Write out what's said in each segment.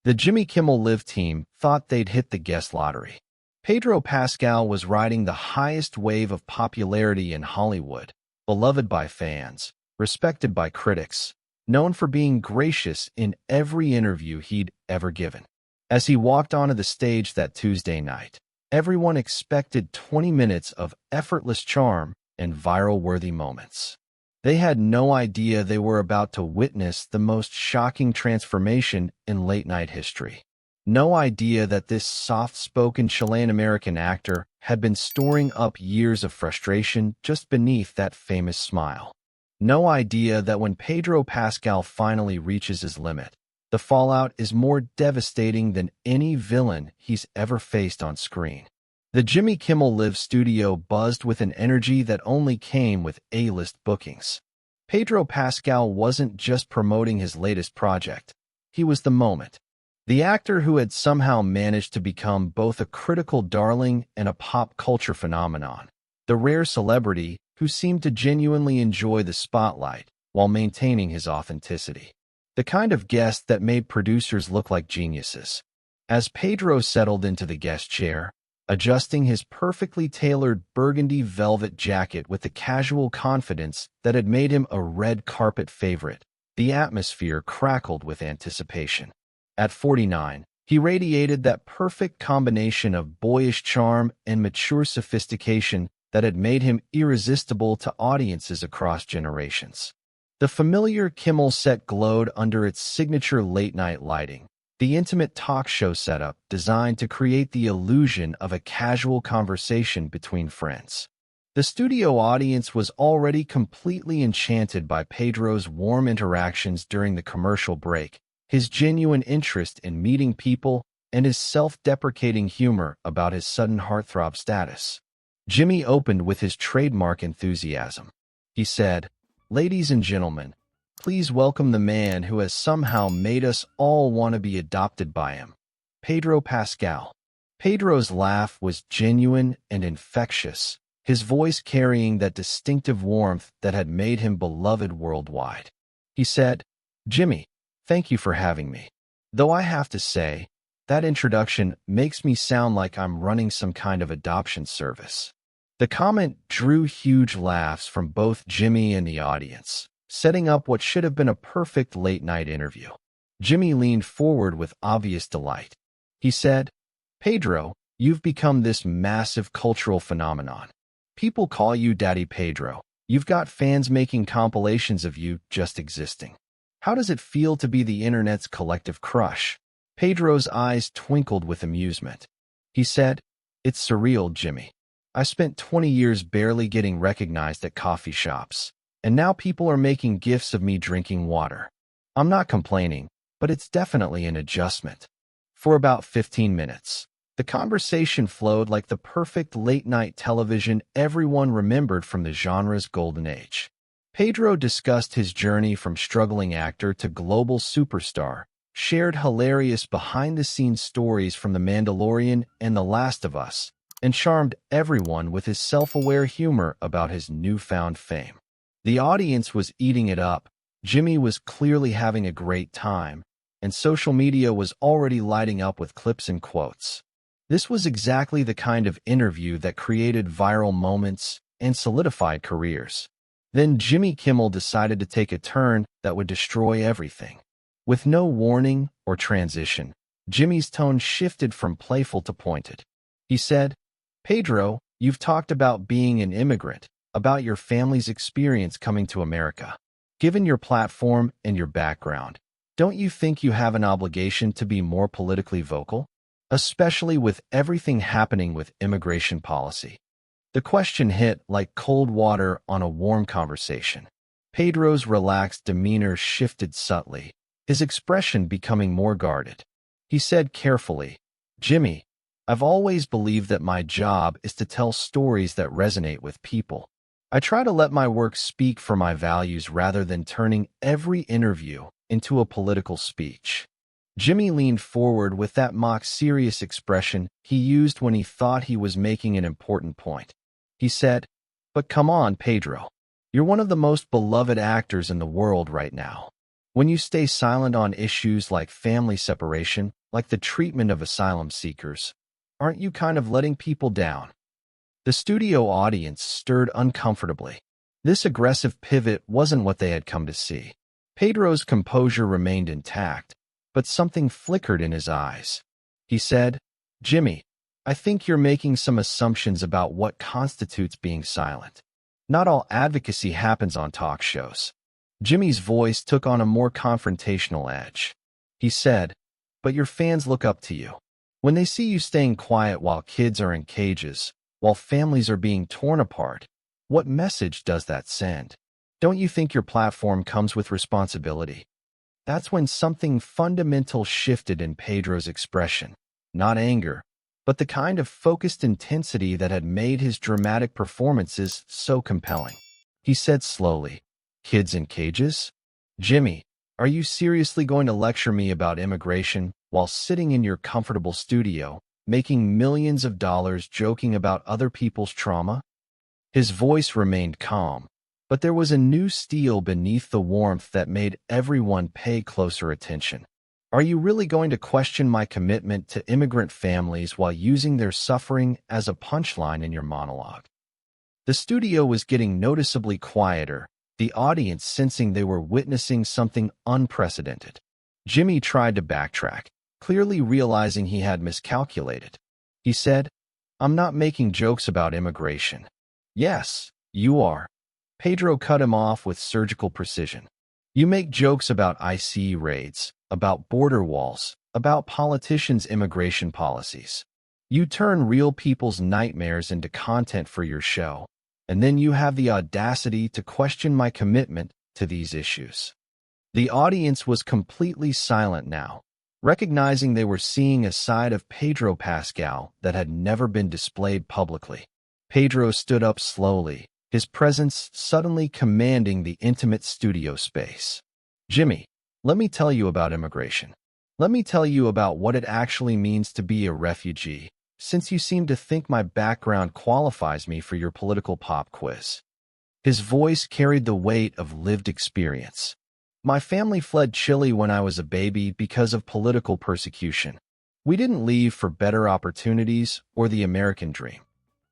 The Jimmy Kimmel Live team thought they'd hit the guest lottery. Pedro Pascal was riding the highest wave of popularity in Hollywood, beloved by fans, respected by critics, known for being gracious in every interview he'd ever given. As he walked onto the stage that Tuesday night, everyone expected 20 minutes of effortless charm and viral-worthy moments. They had no idea they were about to witness the most shocking transformation in late-night history. No idea that this soft-spoken Chilean-American actor had been storing up years of frustration just beneath that famous smile. No idea that when Pedro Pascal finally reaches his limit, the fallout is more devastating than any villain he's ever faced on screen. The Jimmy Kimmel Live studio buzzed with an energy that only came with A-list bookings. Pedro Pascal wasn't just promoting his latest project. He was the moment. The actor who had somehow managed to become both a critical darling and a pop culture phenomenon. The rare celebrity who seemed to genuinely enjoy the spotlight while maintaining his authenticity. The kind of guest that made producers look like geniuses. As Pedro settled into the guest chair, adjusting his perfectly tailored burgundy velvet jacket with the casual confidence that had made him a red carpet favorite, the atmosphere crackled with anticipation. At 49, he radiated that perfect combination of boyish charm and mature sophistication that had made him irresistible to audiences across generations. The familiar Kimmel set glowed under its signature late-night lighting, the intimate talk show setup designed to create the illusion of a casual conversation between friends. The studio audience was already completely enchanted by Pedro's warm interactions during the commercial break, his genuine interest in meeting people, and his self-deprecating humor about his sudden heartthrob status. Jimmy opened with his trademark enthusiasm. He said, "Ladies and gentlemen, please welcome the man who has somehow made us all want to be adopted by him, Pedro Pascal." Pedro's laugh was genuine and infectious, his voice carrying that distinctive warmth that had made him beloved worldwide. He said, "Jimmy, thank you for having me. Though I have to say, that introduction makes me sound like I'm running some kind of adoption service." The comment drew huge laughs from both Jimmy and the audience, setting up what should have been a perfect late-night interview. Jimmy leaned forward with obvious delight. He said, "Pedro, you've become this massive cultural phenomenon. People call you Daddy Pedro. You've got fans making compilations of you just existing. How does it feel to be the internet's collective crush?" Pedro's eyes twinkled with amusement. He said, "It's surreal, Jimmy. I spent 20 years barely getting recognized at coffee shops, and now people are making gifs of me drinking water. I'm not complaining, but it's definitely an adjustment." For about 15 minutes, the conversation flowed like the perfect late-night television everyone remembered from the genre's golden age. Pedro discussed his journey from struggling actor to global superstar, shared hilarious behind-the-scenes stories from The Mandalorian and The Last of Us, and charmed everyone with his self-aware humor about his newfound fame. The audience was eating it up, Jimmy was clearly having a great time, and social media was already lighting up with clips and quotes. This was exactly the kind of interview that created viral moments and solidified careers. Then Jimmy Kimmel decided to take a turn that would destroy everything. With no warning or transition, Jimmy's tone shifted from playful to pointed. He said, "Pedro, you've talked about being an immigrant, about your family's experience coming to America. Given your platform and your background, don't you think you have an obligation to be more politically vocal? Especially with everything happening with immigration policy." The question hit like cold water on a warm conversation. Pedro's relaxed demeanor shifted subtly, his expression becoming more guarded. He said carefully, "Jimmy, I've always believed that my job is to tell stories that resonate with people. I try to let my work speak for my values rather than turning every interview into a political speech." Jimmy leaned forward with that mock-serious expression he used when he thought he was making an important point. He said, "But come on, Pedro. You're one of the most beloved actors in the world right now. When you stay silent on issues like family separation, like the treatment of asylum seekers, aren't you kind of letting people down? The studio audience stirred uncomfortably. This aggressive pivot wasn't what they had come to see. Pedro's composure remained intact, but something flickered in his eyes. He said, "Jimmy, I think you're making some assumptions about what constitutes being silent. Not all advocacy happens on talk shows." Jimmy's voice took on a more confrontational edge. He said, "But your fans look up to you. When they see you staying quiet while kids are in cages, while families are being torn apart, what message does that send? Don't you think your platform comes with responsibility?" That's when something fundamental shifted in Pedro's expression. Not anger, but the kind of focused intensity that had made his dramatic performances so compelling. He said slowly, "Kids in cages? Jimmy, are you seriously going to lecture me about immigration while sitting in your comfortable studio, making millions of dollars joking about other people's trauma?" His voice remained calm, but there was a new steel beneath the warmth that made everyone pay closer attention. "Are you really going to question my commitment to immigrant families while using their suffering as a punchline in your monologue?" The studio was getting noticeably quieter, the audience sensing they were witnessing something unprecedented. Jimmy tried to backtrack, clearly realizing he had miscalculated. He said, "I'm not making jokes about immigration." "Yes, you are." Pedro cut him off with surgical precision. "You make jokes about ICE raids, about border walls, about politicians' immigration policies. You turn real people's nightmares into content for your show, and then you have the audacity to question my commitment to these issues." The audience was completely silent now, recognizing they were seeing a side of Pedro Pascal that had never been displayed publicly. Pedro stood up slowly, his presence suddenly commanding the intimate studio space. "Jimmy, let me tell you about immigration. Let me tell you about what it actually means to be a refugee, since you seem to think my background qualifies me for your political pop quiz." His voice carried the weight of lived experience. "My family fled Chile when I was a baby because of political persecution. We didn't leave for better opportunities or the American dream.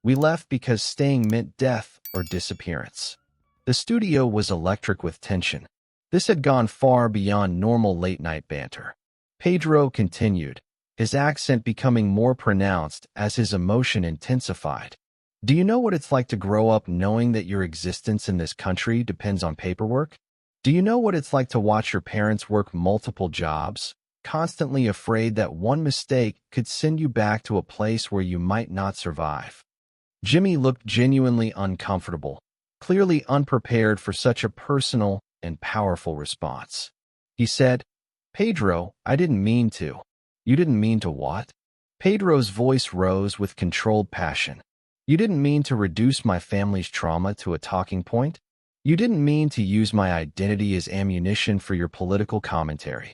We left because staying meant death or disappearance." The studio was electric with tension. This had gone far beyond normal late-night banter. Pedro continued, his accent becoming more pronounced as his emotion intensified. "Do you know what it's like to grow up knowing that your existence in this country depends on paperwork? Do you know what it's like to watch your parents work multiple jobs, constantly afraid that one mistake could send you back to a place where you might not survive?" Jimmy looked genuinely uncomfortable, clearly unprepared for such a personal and powerful response. He said, "Pedro, I didn't mean to." "You didn't mean to what?" Pedro's voice rose with controlled passion. "You didn't mean to reduce my family's trauma to a talking point? You didn't mean to use my identity as ammunition for your political commentary."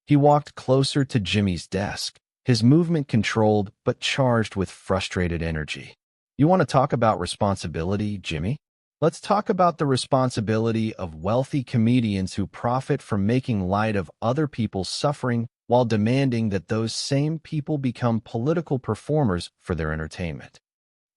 He walked closer to Jimmy's desk, his movement controlled but charged with frustrated energy. "You want to talk about responsibility, Jimmy? Let's talk about the responsibility of wealthy comedians who profit from making light of other people's suffering while demanding that those same people become political performers for their entertainment."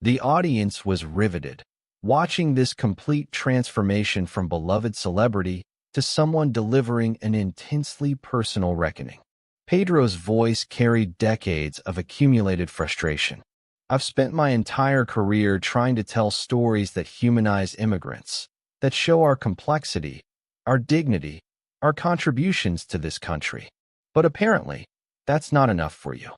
The audience was riveted, watching this complete transformation from beloved celebrity to someone delivering an intensely personal reckoning. Pedro's voice carried decades of accumulated frustration. "I've spent my entire career trying to tell stories that humanize immigrants, that show our complexity, our dignity, our contributions to this country. But apparently, that's not enough for you.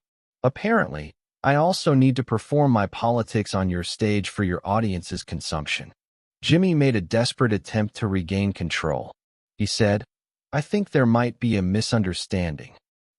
Apparently, I also need to perform my politics on your stage for your audience's consumption." Jimmy made a desperate attempt to regain control. He said, "I think there might be a misunderstanding."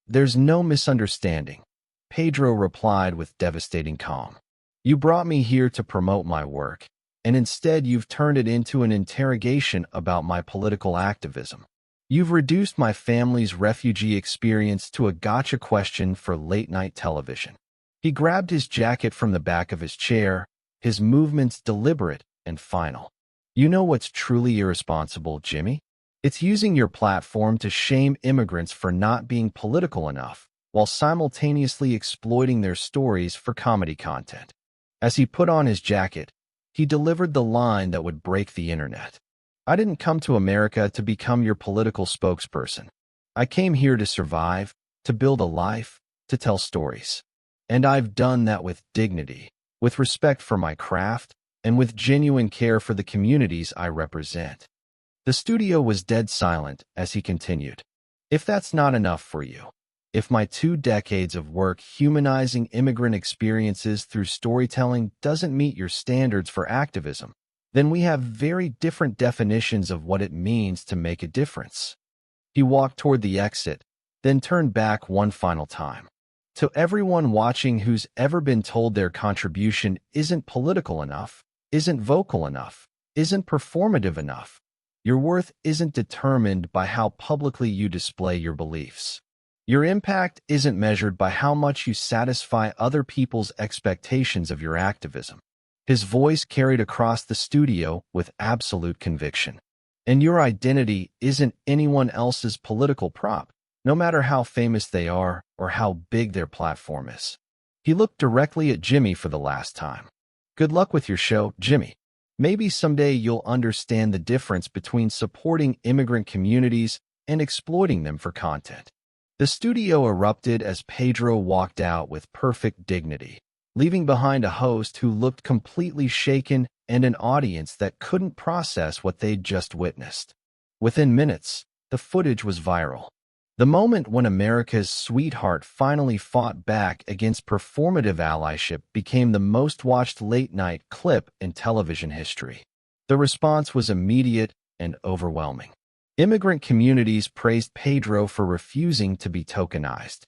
"There's no misunderstanding," Pedro replied with devastating calm. "You brought me here to promote my work, and instead you've turned it into an interrogation about my political activism. You've reduced my family's refugee experience to a gotcha question for late-night television." He grabbed his jacket from the back of his chair, his movements deliberate and final. "You know what's truly irresponsible, Jimmy? It's using your platform to shame immigrants for not being political enough, while simultaneously exploiting their stories for comedy content. As he put on his jacket, he delivered the line that would break the internet. I didn't come to America to become your political spokesperson. I came here to survive, to build a life, to tell stories. And I've done that with dignity, with respect for my craft, and with genuine care for the communities I represent. The studio was dead silent as he continued. If that's not enough for you, if my 2 decades of work humanizing immigrant experiences through storytelling doesn't meet your standards for activism, then we have very different definitions of what it means to make a difference. He walked toward the exit, then turned back one final time. To everyone watching who's ever been told their contribution isn't political enough, isn't vocal enough, isn't performative enough, your worth isn't determined by how publicly you display your beliefs. Your impact isn't measured by how much you satisfy other people's expectations of your activism. His voice carried across the studio with absolute conviction. And your identity isn't anyone else's political prop, no matter how famous they are or how big their platform is. He looked directly at Jimmy for the last time. Good luck with your show, Jimmy. Maybe someday you'll understand the difference between supporting immigrant communities and exploiting them for content. The studio erupted as Pedro walked out with perfect dignity, leaving behind a host who looked completely shaken and an audience that couldn't process what they'd just witnessed. Within minutes, the footage was viral. The moment when America's sweetheart finally fought back against performative allyship became the most watched late-night clip in television history. The response was immediate and overwhelming. Immigrant communities praised Pedro for refusing to be tokenized.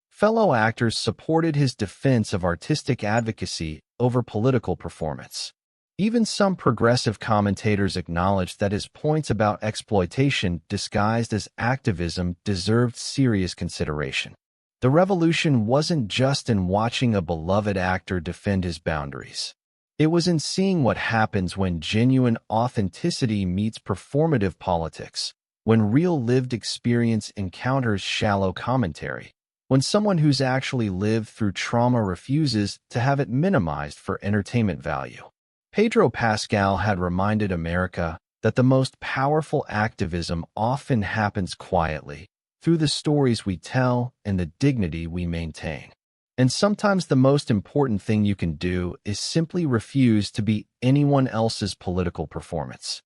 Fellow actors supported his defense of artistic advocacy over political performance. Even some progressive commentators acknowledged that his points about exploitation disguised as activism deserved serious consideration. The revolution wasn't just in watching a beloved actor defend his boundaries. It was in seeing what happens when genuine authenticity meets performative politics, when real lived experience encounters shallow commentary, when someone who's actually lived through trauma refuses to have it minimized for entertainment value. Pedro Pascal had reminded America that the most powerful activism often happens quietly, through the stories we tell and the dignity we maintain. And sometimes the most important thing you can do is simply refuse to be anyone else's political performance.